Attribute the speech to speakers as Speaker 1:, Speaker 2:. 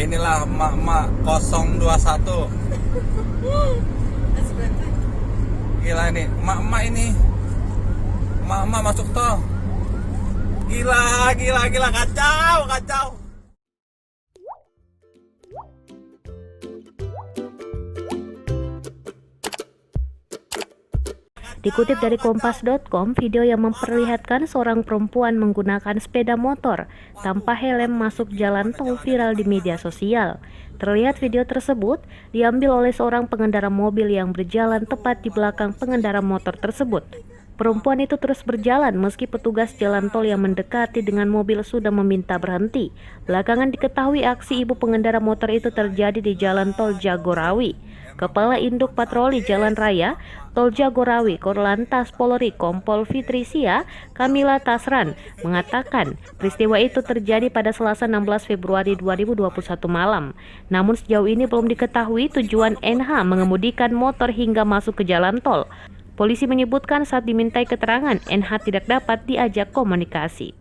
Speaker 1: Inilah emak-emak 021. Gila nih, emak-emak ini. Emak-emak masuk tol. Gila, kacau.
Speaker 2: Dikutip dari kompas.com, video yang memperlihatkan seorang perempuan menggunakan sepeda motor tanpa helm masuk jalan tol viral di media sosial. Terlihat video tersebut diambil oleh seorang pengendara mobil yang berjalan tepat di belakang pengendara motor tersebut. Perempuan itu terus berjalan meski petugas jalan tol yang mendekati dengan mobil sudah meminta berhenti. Belakangan diketahui aksi ibu pengendara motor itu terjadi di jalan tol Jagorawi. Kepala Induk Patroli Jalan Raya Tol Jagorawi Korlantas Polri Kompol Fitrisia Kamila Tasran mengatakan peristiwa itu terjadi pada Selasa 16 Februari 2021 malam. Namun sejauh ini belum diketahui tujuan NH mengemudikan motor hingga masuk ke jalan tol. Polisi menyebutkan saat dimintai keterangan, NH tidak dapat diajak komunikasi.